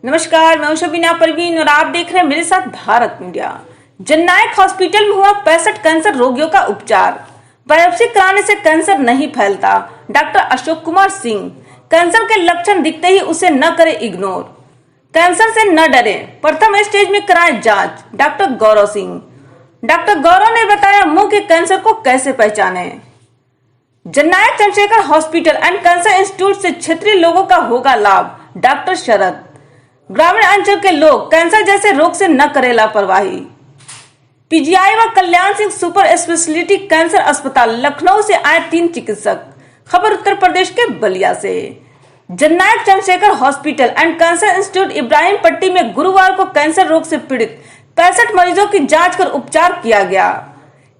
नमस्कार, मैं हूं शबीना परवीन और आप देख रहे हैं मेरे साथ भारत मीडिया। जननायक हॉस्पिटल में हुआ 65 कैंसर रोगियों का उपचार। बायोप्सी कराने से कैंसर नहीं फैलता, डॉक्टर अशोक कुमार सिंह। कैंसर के लक्षण दिखते ही उसे न करे इग्नोर। कैंसर से न डरे, प्रथम स्टेज में कराएं जांच, डॉक्टर गौरव सिंह। डॉक्टर गौरव ने बताया मुंह के कैंसर को कैसे पहचाने। Jannayak Chandrashekhar hospital and cancer institute से क्षेत्रीय लोगों का होगा लाभ, डॉक्टर शरद। ग्रामीण अंचल के लोग कैंसर जैसे रोग से न करें लापरवाही। पीजीआई व Kalyan Singh super speciality cancer अस्पताल लखनऊ से आए 3 चिकित्सक। खबर उत्तर प्रदेश के बलिया से। Jannayak Chandrashekhar hospital and cancer institute Ibrahim Patti में गुरुवार को कैंसर रोग से पीड़ित 65 मरीजों की जांच कर उपचार किया गया।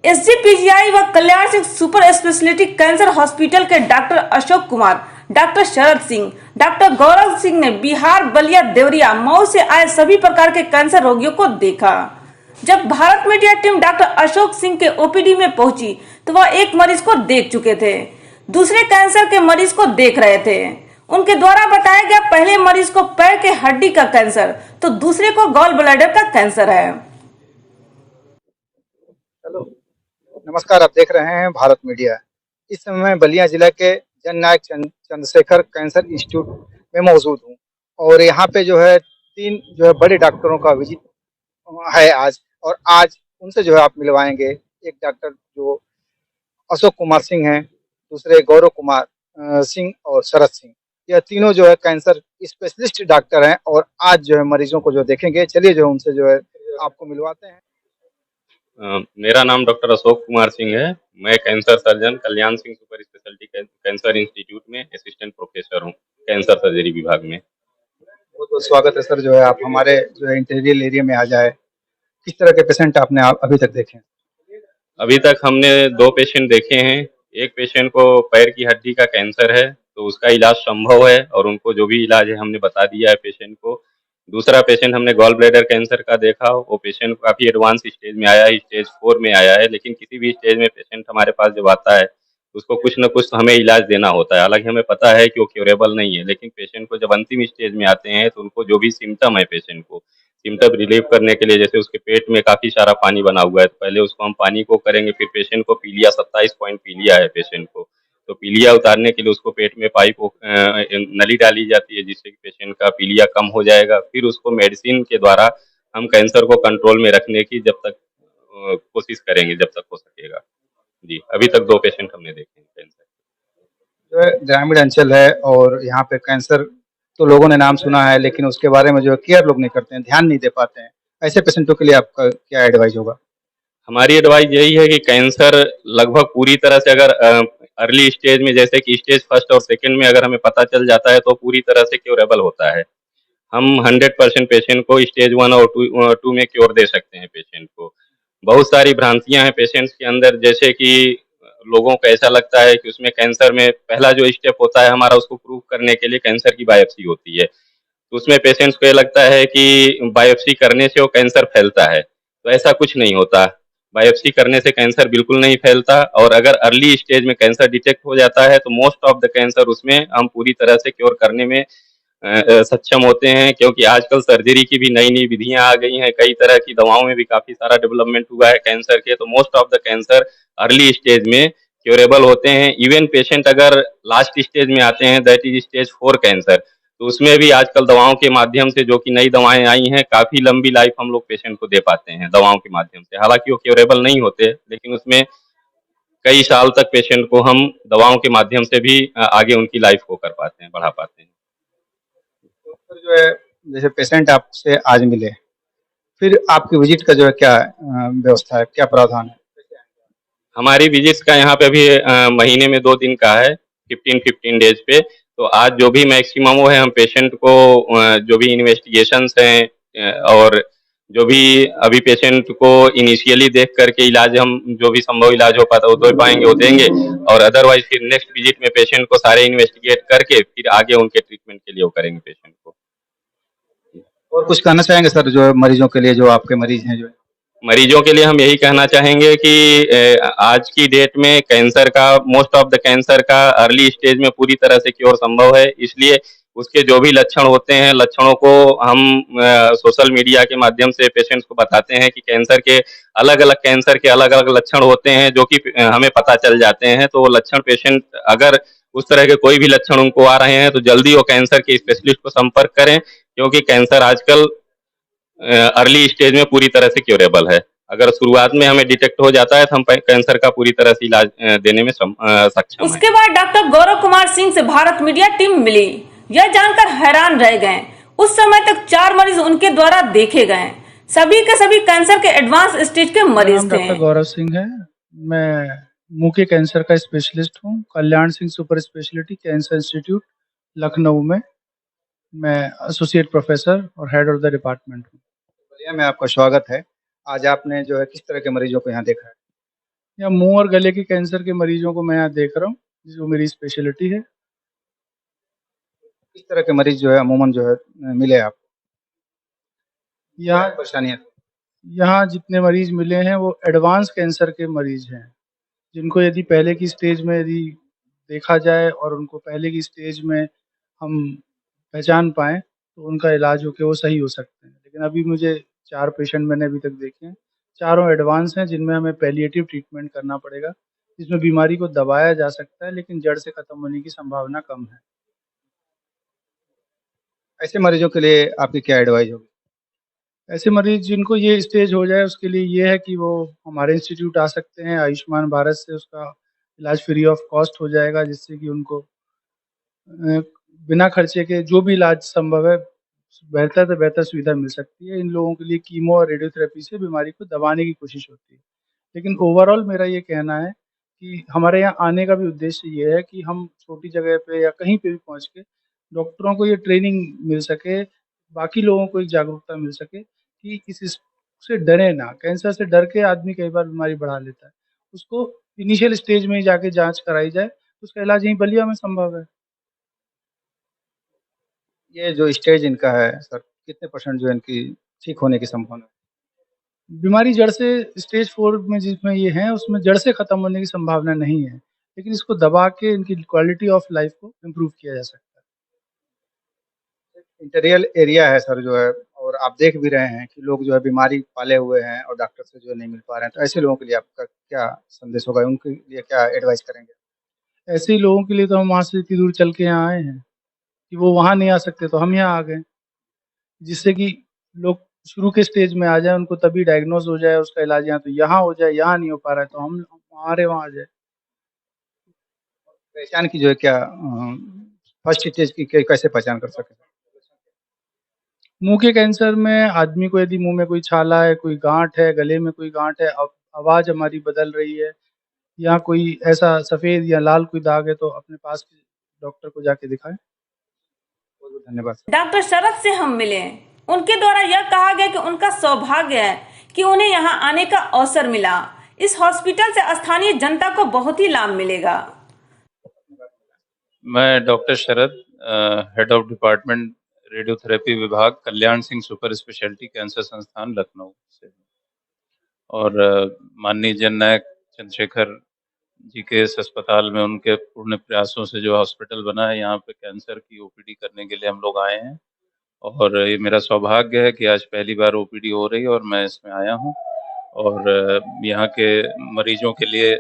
एसजीपीजीआई व Kalyan Singh super speciality cancer hospital के doctor Ashok Kumar, doctor Sharad Singh, doctor Gaurav Singh ने बिहार, बलिया, देवरिया, मऊ से आए सभी प्रकार के कैंसर रोगियों को देखा। जब Bharat media team doctor Ashok Singh के ओपीडी में पहुंची तो वह एक मरीज को देख चुके थे, दूसरे कैंसर के मरीज को देख रहे थे। उनके द्वारा बताया गया पहले मरीज को पैर के हड्डी का कैंसर तो दूसरे को गॉल ब्लैडर का कैंसर है। हेलो, नमस्कार। आप देख रहे हैं भारत मीडिया। इस समय मैं बलिया जिला के जननायक चंद्रशेखर कैंसर इंस्टीट्यूट में मौजूद हूँ और यहाँ पे जो है 3 बड़े डॉक्टरों का विजिट है आज, और आज उनसे आप मिलवाएंगे। एक डॉक्टर जो अशोक कुमार सिंह हैं, दूसरे गौरव कुमार सिंह और शरद सिंह। यह तीनों कैंसर स्पेशलिस्ट डॉक्टर हैं और आज मरीजों को देखेंगे। चलिए उनसे आपको मिलवाते हैं। मेरा नाम डॉक्टर अशोक कुमार सिंह है। मैं cancer surgeon Kalyan Singh super speciality cancer institute में असिस्टेंट प्रोफेसर हूँ, कैंसर सर्जरी विभाग में। बहुत बहुत स्वागत है सर। आप हमारे इंटीरियर एरिया में आ जाए। किस तरह के पेशेंट आपने अभी तक देखे? अभी तक हमने 2 पेशेंट देखे हैं। एक पेशेंट को पैर की हड्डी का कैंसर है तो उसका इलाज संभव है और उनको जो भी इलाज है हमने बता दिया है पेशेंट को। दूसरा पेशेंट हमने गॉल ब्लैडर कैंसर का देखा। वो पेशेंट काफ़ी एडवांस स्टेज में आया है, स्टेज 4 में आया है। लेकिन किसी भी स्टेज में पेशेंट हमारे पास जब आता है उसको कुछ न कुछ तो हमें इलाज देना होता है। हालांकि हमें पता है कि वो क्योरेबल नहीं है, लेकिन पेशेंट को जब अंतिम स्टेज में आते हैं तो उनको जो भी सिम्टम है पेशेंट को सिम्टम रिलीव करने के लिए, जैसे उसके पेट में काफ़ी सारा पानी बना हुआ है तो पहले उसको हम पानी को करेंगे। फिर पेशेंट को पीलिया 27 पॉइंट पीलिया है पेशेंट को, तो पीलिया उतारने के लिए उसको पेट में पाइप नली डाली जाती है जिससे कि पेशेंट का पीलिया कम हो जाएगा। फिर उसको मेडिसिन के द्वारा हम कैंसर को कंट्रोल में रखने की जब तक कोशिश करेंगे जब तक हो सकेगा। जी, अभी तक 2 पेशेंट हमने देखे हैं कैंसर। ग्रामीण अंचल है और यहाँ पे कैंसर तो लोगों ने नाम सुना है, लेकिन उसके बारे में केयर लोग नहीं करते हैं, ध्यान नहीं दे पाते हैं। ऐसे पेशेंटों के लिए आपका क्या एडवाइस होगा? हमारी एडवाइस यही है कि कैंसर लगभग पूरी तरह से अगर अर्ली स्टेज में, जैसे कि स्टेज 1 और 2 में अगर हमें पता चल जाता है तो पूरी तरह से क्योरेबल होता है। हम 100% पेशेंट को स्टेज 1 और 2 में क्योर दे सकते हैं पेशेंट को। बहुत सारी भ्रांतियां हैं पेशेंट्स के अंदर, जैसे कि लोगों को ऐसा लगता है कि उसमें कैंसर में पहला जो स्टेप होता है हमारा, उसको प्रूव करने के लिए कैंसर की बायोप्सी होती है। तो उसमें पेशेंट्स को ये लगता है कि बायोप्सी करने से वो कैंसर फैलता है, तो ऐसा कुछ नहीं होता। बायोप्सी करने से कैंसर बिल्कुल नहीं फैलता और अगर अर्ली स्टेज में कैंसर डिटेक्ट हो जाता है तो मोस्ट ऑफ द कैंसर उसमें हम पूरी तरह से क्योर करने में सक्षम होते हैं, क्योंकि आजकल सर्जरी की भी नई नई विधियां आ गई हैं। कई तरह की दवाओं में भी काफी सारा डेवलपमेंट हुआ है कैंसर के, तो most of the cancer early stage में क्योरेबल होते हैं। इवन पेशेंट अगर लास्ट स्टेज में आते हैं, दैट इज स्टेज 4 कैंसर, तो उसमें भी आजकल दवाओं के माध्यम से, जो कि नई दवाएं आई हैं, काफी लंबी लाइफ हम लोग पेशेंट को दे पाते हैं दवाओं के माध्यम से। हालांकि वो क्योरेबल नहीं होते, लेकिन उसमें कई साल तक पेशेंट को हम दवाओं के माध्यम से भी आगे उनकी लाइफ को कर पाते हैं, बढ़ा पाते हैं। तो जैसे पेशेंट आपसे आज मिले, फिर आपकी विजिट का क्या व्यवस्था है, क्या प्रावधान है? हमारी विजिट्स का यहाँ पे अभी महीने में 2 दिन का है, 15 डेज पे। तो आज जो भी मैक्सिमम वो है, हम पेशेंट को जो भी इन्वेस्टिगेशंस हैं और जो भी अभी पेशेंट को इनिशियली देख करके इलाज, हम जो भी संभव इलाज हो पाता वो दे पाएंगे वो देंगे, और अदरवाइज फिर नेक्स्ट विजिट में पेशेंट को सारे इन्वेस्टिगेट करके फिर आगे उनके ट्रीटमेंट के लिए वो करेंगे पेशेंट को। और कुछ कहना चाहेंगे सर मरीजों के लिए, जो आपके मरीज हैं? मरीजों के लिए हम यही कहना चाहेंगे कि आज की डेट में कैंसर का, मोस्ट ऑफ द कैंसर का अर्ली स्टेज में पूरी तरह से क्योर संभव है, इसलिए उसके जो भी लक्षण होते हैं, लक्षणों को हम सोशल मीडिया के माध्यम से पेशेंट्स को बताते हैं कि कैंसर के अलग-अलग लक्षण होते हैं, जो कि हमें पता चल जाते हैं। तो वो लक्षण पेशेंट अगर उस तरह के कोई भी लक्षण उनको आ रहे हैं, तो जल्दी वो कैंसर के स्पेशलिस्ट को संपर्क करें, क्योंकि कैंसर आजकल अर्ली स्टेज में पूरी तरह से क्योरेबल है। अगर शुरुआत में हमें डिटेक्ट हो जाता है, तो हम कैंसर का पूरी तरह से इलाज देने में सक्षम हैं। उसके बाद डॉक्टर गौरव कुमार सिंह से भारत मीडिया टीम मिली। यह जानकर हैरान रह गए। उस समय तक 4 मरीज उनके द्वारा देखे गए। सभी के सभी कैंसर के एडवांस स्टेज के मरीज थे। डॉक्टर गौरव सिंह है। मैं मुंह के कैंसर का स्पेशलिस्ट हूँ। Kalyan Singh super speciality cancer institute Lucknow में मैं एसोसिएट प्रोफेसर और हेड ऑफ द डिपार्टमेंट हूँ। बलिया में आपका स्वागत है। आज आपने जो है किस तरह के मरीजों को यहाँ देखा है? या मुंह और गले के कैंसर के मरीजों को मैं यहाँ देख रहा हूँ, जो मेरी स्पेशलिटी है। किस तरह के मरीज जो है अमूमन जो है मिले आपको? यहाँ परेशानियाँ यहाँ जितने मरीज मिले हैं वो एडवांस कैंसर के मरीज हैं, जिनको यदि पहले की स्टेज में यदि देखा जाए और उनको पहले की स्टेज में हम पहचान पाएँ, तो उनका इलाज होके वो सही हो सकते हैं। लेकिन अभी मुझे 4 पेशेंट मैंने अभी तक देखे हैं, चारों एडवांस हैं, जिनमें हमें पैलिएटिव ट्रीटमेंट करना पड़ेगा, जिसमें बीमारी को दबाया जा सकता है, लेकिन जड़ से खत्म होने की संभावना कम है। ऐसे मरीजों के लिए आपकी क्या एडवाइस होगी? ऐसे मरीज जिनको ये स्टेज हो जाए, उसके लिए ये है कि वो हमारे इंस्टीट्यूट आ सकते हैं। आयुष्मान भारत से उसका इलाज फ्री ऑफ कॉस्ट हो जाएगा, जिससे कि उनको बिना खर्चे के जो भी इलाज संभव है, बेहतर से बेहतर सुविधा मिल सकती है। इन लोगों के लिए कीमो और रेडियोथेरेपी से बीमारी को दबाने की कोशिश होती है। लेकिन ओवरऑल मेरा ये कहना है कि हमारे यहाँ आने का भी उद्देश्य ये है कि हम छोटी जगह पे या कहीं पे भी पहुँच के डॉक्टरों को ये ट्रेनिंग मिल सके, बाकी लोगों को एक जागरूकता मिल सके कि से डरें ना। कैंसर से डर के आदमी कई बार बीमारी बढ़ा लेता है। उसको इनिशियल स्टेज में ही जाके जाँच कराई जाए, तो उसका इलाज यहीं बलिया में संभव है। ये जो स्टेज इनका है सर, कितने परसेंट जो है इनकी ठीक होने की संभावना है? बीमारी जड़ से स्टेज 4 में जिसमें ये है, उसमें जड़ से खत्म होने की संभावना नहीं है। लेकिन इसको दबा के इनकी क्वालिटी ऑफ लाइफ को इम्प्रूव किया जा सकता है। इंटीरियर एरिया है सर जो है, और आप देख भी रहे हैं कि लोग जो है बीमारी पाले हुए हैं और डॉक्टर से जो है नहीं मिल पा रहे हैं। तो ऐसे लोगों के लिए आपका क्या संदेश होगा? उनके लिए क्या एडवाइस करेंगे? ऐसे ही लोगों के लिए तो हम वहाँ से इतनी दूर चल के यहाँ आए हैं, कि वो वहाँ नहीं आ सकते तो हम यहाँ आ गए। जिससे कि लोग शुरू के स्टेज में आ जाएँ, उनको तभी डायग्नोज़ हो जाए, उसका इलाज या तो यहाँ हो जाए, यहाँ नहीं हो पा रहा है तो हम हमारे वहाँ आ जाए। पहचान की जो है क्या फर्स्ट स्टेज की कैसे पहचान कर सकें? मुँह के कैंसर में आदमी को यदि मुँह में कोई छाला है, कोई गाँठ है, गले में कोई गाँठ है, आवाज़ हमारी बदल रही है या कोई ऐसा सफ़ेद या लाल कोई दाग है, तो अपने पास के डॉक्टर को जाके दिखाएँ। बहुत-बहुत धन्यवाद सर। डॉक्टर शरद से हम मिले। उनके द्वारा यह कहा गया कि उनका सौभाग्य है कि उन्हें यहाँ आने का अवसर मिला। इस हॉस्पिटल से स्थानीय जनता को बहुत ही लाभ मिलेगा। मैं doctor Sharad, head of department radiotherapy विभाग, कल्याण सिंह सुपर स्पेशलिटी कैंसर संस्थान लखनऊ से हूँ। और माननीय जननायक चंद्रशेखर जी के इस अस्पताल में उनके पूर्ण प्रयासों से जो हॉस्पिटल बना है, यहाँ पे कैंसर की ओपीडी करने के लिए हम लोग आए हैं। और ये मेरा सौभाग्य है कि आज पहली बार ओपीडी हो रही है और मैं इसमें आया हूँ। और यहाँ के मरीजों के लिए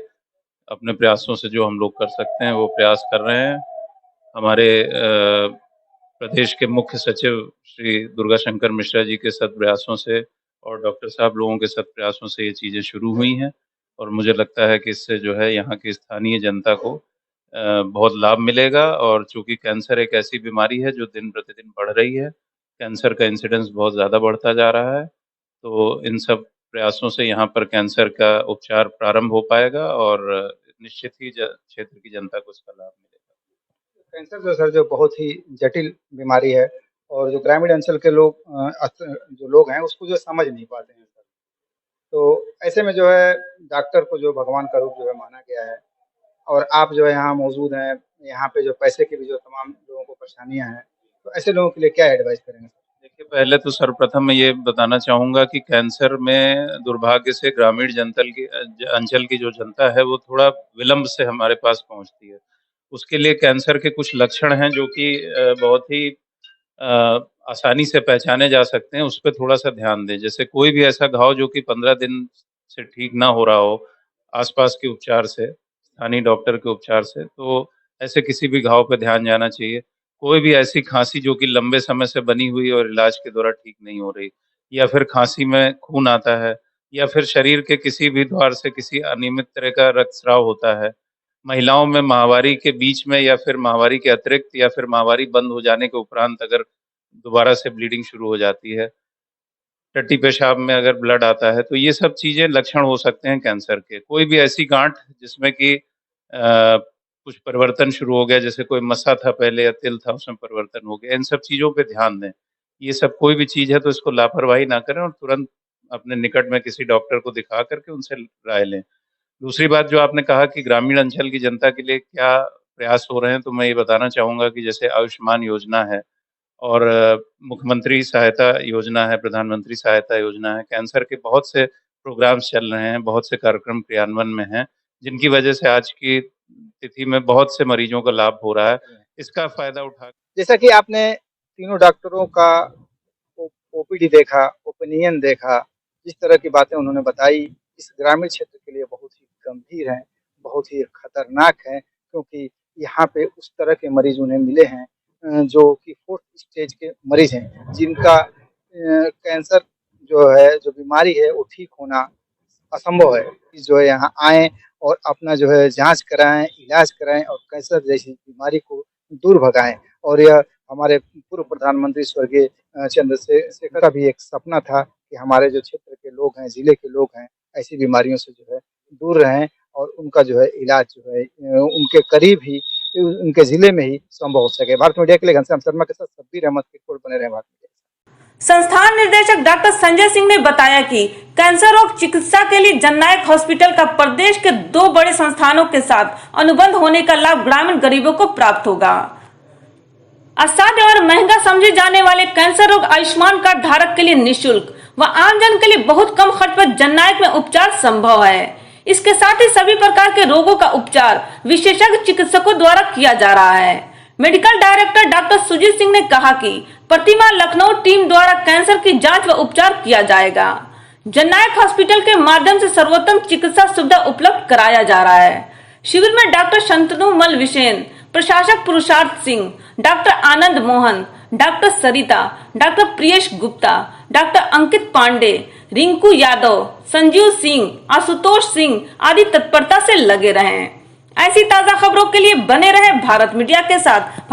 अपने प्रयासों से जो हम लोग कर सकते हैं वो प्रयास कर रहे हैं। हमारे प्रदेश के मुख्य सचिव श्री दुर्गा शंकर मिश्रा जी के सत प्रयासों से और डॉक्टर साहब लोगों के सत प्रयासों से ये चीज़ें शुरू हुई हैं और मुझे लगता है कि इससे जो है यहाँ की स्थानीय जनता को बहुत लाभ मिलेगा। और चूँकि कैंसर एक ऐसी बीमारी है जो दिन प्रतिदिन बढ़ रही है, कैंसर का इंसिडेंस बहुत ज़्यादा बढ़ता जा रहा है, तो इन सब प्रयासों से यहाँ पर कैंसर का उपचार प्रारंभ हो पाएगा और निश्चित ही क्षेत्र की जनता को इसका लाभ मिलेगा। कैंसर जो सर जो बहुत ही जटिल बीमारी है और जो ग्रामीण अंचल के लोग जो लोग हैं उसको जो समझ नहीं पाते हैं सर। तो ऐसे में जो है डॉक्टर को जो भगवान का रूप जो है माना गया है, और आप जो है यहाँ मौजूद हैं, यहाँ पे जो पैसे की भी जो तमाम लोगों को परेशानियाँ हैं, तो ऐसे लोगों के लिए क्या एडवाइस करेंगे? देखिए, पहले तो सर्वप्रथम मैं ये बताना चाहूँगा कि कैंसर में दुर्भाग्य से ग्रामीण अंचल की जो जनता है वो थोड़ा विलंब से हमारे पास पहुँचती है। उसके लिए कैंसर के कुछ लक्षण हैं जो कि बहुत ही आसानी से पहचाने जा सकते हैं, उस पे थोड़ा-सा ध्यान दें। जैसे कोई भी ऐसा घाव जो कि 15 दिन से ठीक ना हो रहा हो, आस-पास के उपचार से, स्थानीय डॉक्टर के उपचार से, तो ऐसे किसी भी घाव पे ध्यान जाना चाहिए। कोई भी ऐसी खाँसी जो कि लंबे समय से बनी हुई और इलाज के द्वारा ठीक नहीं हो रही, या फिर खाँसी में खून आता है, या फिर शरीर के किसी भी द्वार से किसी अनियमित तरह का रक्तस्राव होता है। महिलाओं में माहवारी के बीच में या फिर माहवारी के अतिरिक्त या फिर माहवारी बंद हो जाने के उपरांत अगर दोबारा से ब्लीडिंग शुरू हो जाती है, टट्टी पेशाब में अगर ब्लड आता है, तो ये सब चीज़ें लक्षण हो सकते हैं कैंसर के। कोई भी ऐसी गाँठ जिसमें कि कुछ परिवर्तन शुरू हो गया, जैसे कोई मस्सा था पहले या तिल था उसमें परिवर्तन हो गया, इन सब चीज़ों पे ध्यान दें। ये सब कोई भी चीज़ है तो इसको लापरवाही ना करें और तुरंत अपने निकट में किसी डॉक्टर को दिखा कर के उनसे राय लें। दूसरी बात जो आपने कहा कि ग्रामीण अंचल की जनता के लिए क्या प्रयास हो रहे हैं, तो मैं ये बताना चाहूँगा कि जैसे आयुष्मान योजना है और मुख्यमंत्री सहायता योजना है, प्रधानमंत्री सहायता योजना है, कैंसर के बहुत से प्रोग्राम्स चल रहे हैं, बहुत से कार्यक्रम क्रियान्वयन में हैं, जिनकी वजह से आज की तिथि में बहुत से मरीजों को लाभ हो रहा है। इसका फ़ायदा उठा जैसा कि आपने तीनों डॉक्टरों का ओपीडी देखा, ओपिनियन देखा, जिस तरह की बातें उन्होंने बताई, इस ग्रामीण क्षेत्र के लिए बहुत ही गंभीर है, बहुत ही खतरनाक है, क्योंकि यहाँ पे उस तरह के मरीज उन्हें मिले हैं जो कि 4th स्टेज के मरीज हैं, जिनका कैंसर जो है, जो बीमारी है, वो ठीक होना असंभव है। जो है यहाँ आएँ और अपना जो है जाँच कराएँ, इलाज कराएँ और कैंसर जैसी बीमारी को दूर भगाएँ। और यह हमारे पूर्व प्रधानमंत्री स्वर्गीय चंद्रशेखर का भी एक सपना था कि हमारे जो क्षेत्र के लोग हैं, जिले के लोग हैं, ऐसी बीमारियों से जो है दूर रहें और उनका जो है इलाज जो है उनके करीब ही, उनके जिले में ही संभव हो सके। भारत मीडिया के लिए घनश्याम शर्मा के साथ शब्बीर अहमद की रिपोर्ट। बने रहें भारत मीडिया। संस्थान निर्देशक डॉक्टर संजय सिंह ने बताया कि कैंसर रोग चिकित्सा के लिए जननायक हॉस्पिटल का प्रदेश के 2 बड़े संस्थानों के साथ अनुबंध होने का लाभ ग्रामीण गरीबों को प्राप्त होगा। असाध्य और महंगा समझे जाने वाले कैंसर रोग आयुष्मान कार्ड धारक के लिए निःशुल्क व आमजन के लिए बहुत कम खर्च पर जननायक में उपचार संभव है। इसके साथ ही सभी प्रकार के रोगों का उपचार विशेषज्ञ चिकित्सकों द्वारा किया जा रहा है। Medical director doctor Sujit Singh ने कहा कि प्रतिमाह लखनऊ टीम द्वारा कैंसर की जांच व उपचार किया जाएगा। जननायक हॉस्पिटल के माध्यम से सर्वोत्तम चिकित्सा सुविधा उपलब्ध कराया जा रहा है। शिविर में डॉक्टर शंतनु मल विशेन, प्रशासक पुरुषार्थ सिंह, डॉक्टर आनंद मोहन, डॉक्टर सरिता, डॉक्टर प्रियेश गुप्ता, डॉक्टर अंकित पांडे, रिंकू यादव, संजीव सिंह, आशुतोष सिंह आदि तत्परता से लगे रहे। ऐसी ताजा खबरों के लिए बने रहे भारत मीडिया के साथ।